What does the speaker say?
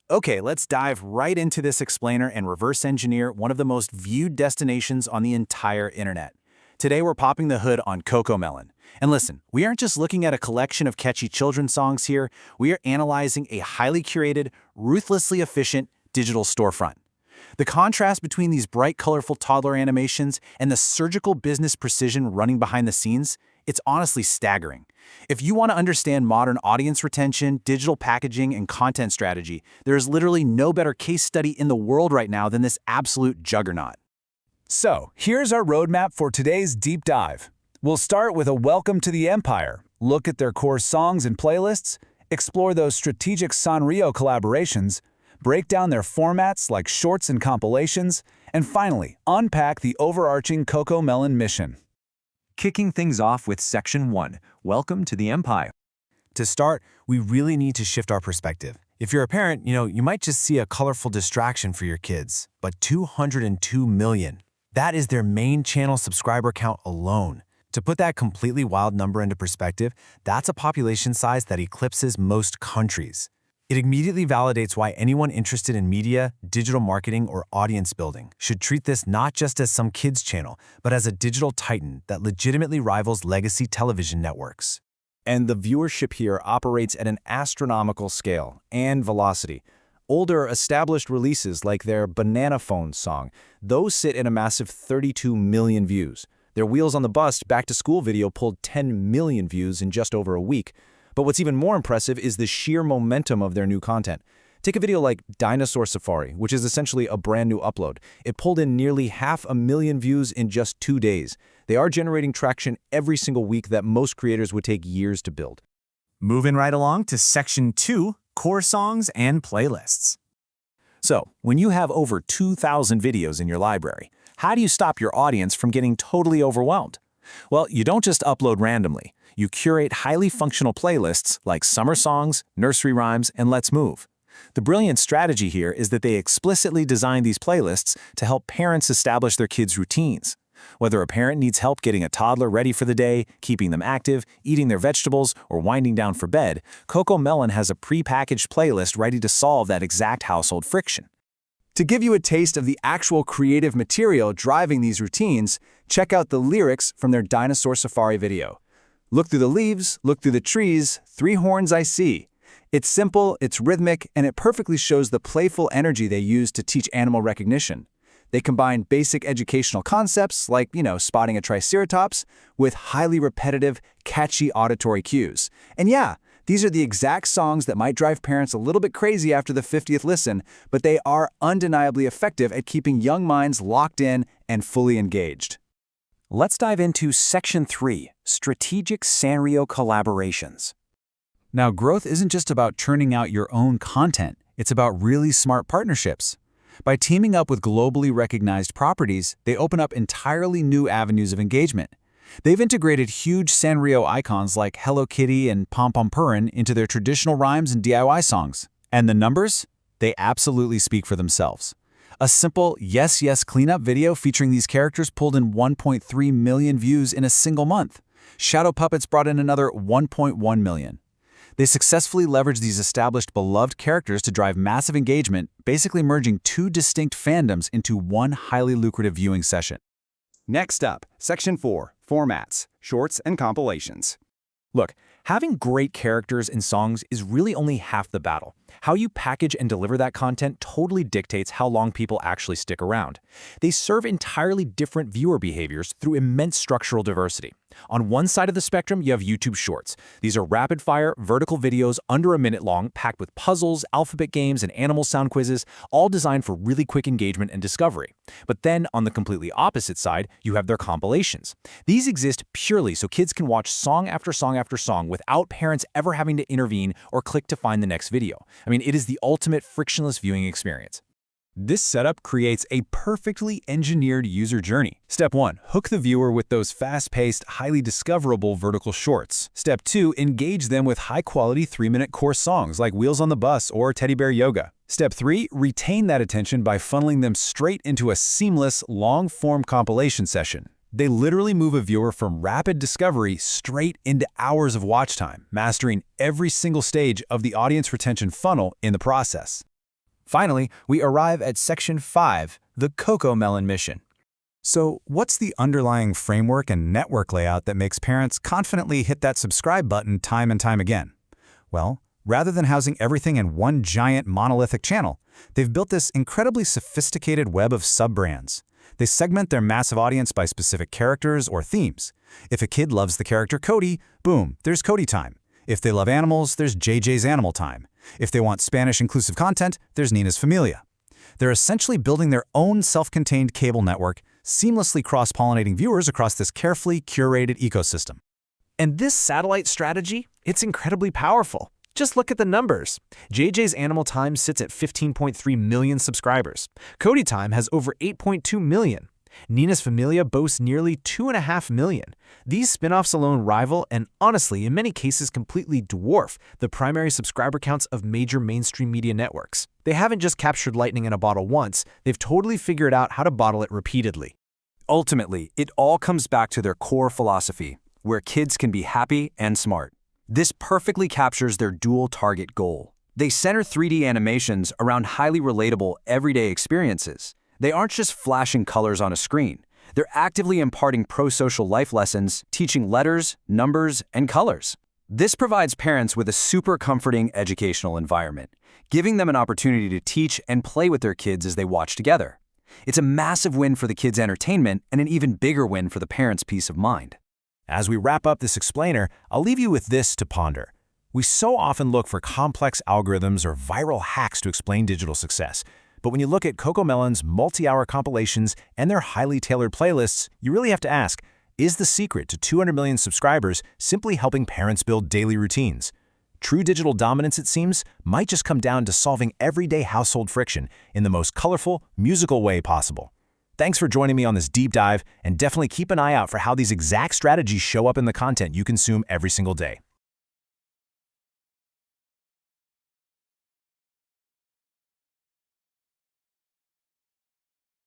Okay, let's dive right into this explainer and reverse engineer one of the most viewed destinations on the entire internet. Today we're popping the hood on Cocomelon. And listen, we aren't just looking at a collection of catchy children's songs here, we are analyzing a highly curated, ruthlessly efficient digital storefront. The contrast between these bright, colorful toddler animations and the surgical business precision running behind the scenes, it's honestly staggering. If you want to understand modern audience retention, digital packaging, and content strategy, there is literally no better case study in the world right now than this absolute juggernaut. So, here's our roadmap for today's deep dive. We'll start with a welcome to the empire, look at their core songs and playlists, explore those strategic Sanrio collaborations, break down their formats like shorts and compilations, and finally, unpack the overarching Cocomelon mission. Kicking things off with Section 1, Welcome to the Empire. To start, we really need to shift our perspective. If you're a parent, you might just see a colorful distraction for your kids, but 202 million. That is their main channel subscriber count alone. To put that completely wild number into perspective, that's a population size that eclipses most countries. It immediately validates why anyone interested in media, digital marketing, or audience building should treat this not just as some kids' channel, but as a digital titan that legitimately rivals legacy television networks. And the viewership here operates at an astronomical scale and velocity. Older, established releases like their Banana Phone song, those sit at a massive 32 million views. Their Wheels on the Bus back-to-school video pulled 10 million views in just over a week. But what's even more impressive is the sheer momentum of their new content. Take a video like Dinosaur Safari, which is essentially a brand new upload. It pulled in nearly 500,000 views in just 2 days. They are generating traction every single week that most creators would take years to build. Moving right along to Section 2, Core Songs and Playlists. So, when you have over 2,000 videos in your library, how do you stop your audience from getting totally overwhelmed? Well, you don't just upload randomly. You curate highly functional playlists like Summer Songs, Nursery Rhymes, and Let's Move. The brilliant strategy here is that they explicitly design these playlists to help parents establish their kids' routines. Whether a parent needs help getting a toddler ready for the day, keeping them active, eating their vegetables, or winding down for bed, Cocomelon has a pre-packaged playlist ready to solve that exact household friction. To give you a taste of the actual creative material driving these routines, check out the lyrics from their Dinosaur Safari video. Look through the leaves, look through the trees, 3 horns I see. It's simple, it's rhythmic, and it perfectly shows the playful energy they use to teach animal recognition. They combine basic educational concepts like, spotting a triceratops with highly repetitive, catchy auditory cues. And yeah, these are the exact songs that might drive parents a little bit crazy after the 50th listen, but they are undeniably effective at keeping young minds locked in and fully engaged. Let's dive into Section 3, Strategic Sanrio Collaborations. Now, growth isn't just about churning out your own content. It's about really smart partnerships. By teaming up with globally recognized properties, they open up entirely new avenues of engagement. They've integrated huge Sanrio icons like Hello Kitty and Pom Pom Purin into their traditional rhymes and DIY songs. And the numbers? They absolutely speak for themselves. A simple Yes Yes cleanup video featuring these characters pulled in 1.3 million views in a single month. Shadow Puppets brought in another 1.1 million. They successfully leveraged these established beloved characters to drive massive engagement, basically merging 2 distinct fandoms into one highly lucrative viewing session. Next up, Section 4, Formats, Shorts and Compilations. Look, having great characters in songs is really only half the battle. How you package and deliver that content totally dictates how long people actually stick around. They serve entirely different viewer behaviors through immense structural diversity. On one side of the spectrum, you have YouTube Shorts. These are rapid-fire, vertical videos under a minute long, packed with puzzles, alphabet games, and animal sound quizzes, all designed for really quick engagement and discovery. But then, on the completely opposite side, you have their compilations. These exist purely so kids can watch song after song after song without parents ever having to intervene or click to find the next video. It is the ultimate frictionless viewing experience. This setup creates a perfectly engineered user journey. Step 1. Hook the viewer with those fast-paced, highly discoverable vertical shorts. Step 2. Engage them with high-quality 3-minute core songs like Wheels on the Bus or Teddy Bear Yoga. Step 3. Retain that attention by funneling them straight into a seamless, long-form compilation session. They literally move a viewer from rapid discovery straight into hours of watch time, mastering every single stage of the audience retention funnel in the process. Finally, we arrive at Section 5, the Cocomelon mission. So, what's the underlying framework and network layout that makes parents confidently hit that subscribe button time and time again? Well, rather than housing everything in one giant monolithic channel, they've built this incredibly sophisticated web of sub-brands. They segment their massive audience by specific characters or themes. If a kid loves the character Cody, boom, there's Cody time. If they love animals, there's JJ's Animal Time. If they want Spanish-inclusive content, there's Nina's Familia. They're essentially building their own self-contained cable network, seamlessly cross-pollinating viewers across this carefully curated ecosystem. And this satellite strategy, it's incredibly powerful. Just look at the numbers. JJ's Animal Time sits at 15.3 million subscribers. Cody Time has over 8.2 million. Nina's Familia boasts nearly 2.5 million. These spin-offs alone rival and honestly, in many cases, completely dwarf the primary subscriber counts of major mainstream media networks. They haven't just captured lightning in a bottle once, they've totally figured out how to bottle it repeatedly. Ultimately, it all comes back to their core philosophy, where kids can be happy and smart. This perfectly captures their dual target goal. They center 3D animations around highly relatable, everyday experiences. They aren't just flashing colors on a screen. They're actively imparting pro-social life lessons, teaching letters, numbers, and colors. This provides parents with a super comforting educational environment, giving them an opportunity to teach and play with their kids as they watch together. It's a massive win for the kids' entertainment and an even bigger win for the parents' peace of mind. As we wrap up this explainer, I'll leave you with this to ponder. We so often look for complex algorithms or viral hacks to explain digital success. But when you look at Cocomelon's multi-hour compilations and their highly tailored playlists, you really have to ask, is the secret to 200 million subscribers simply helping parents build daily routines? True digital dominance, it seems, might just come down to solving everyday household friction in the most colorful, musical way possible. Thanks for joining me on this deep dive, and definitely keep an eye out for how these exact strategies show up in the content you consume every single day.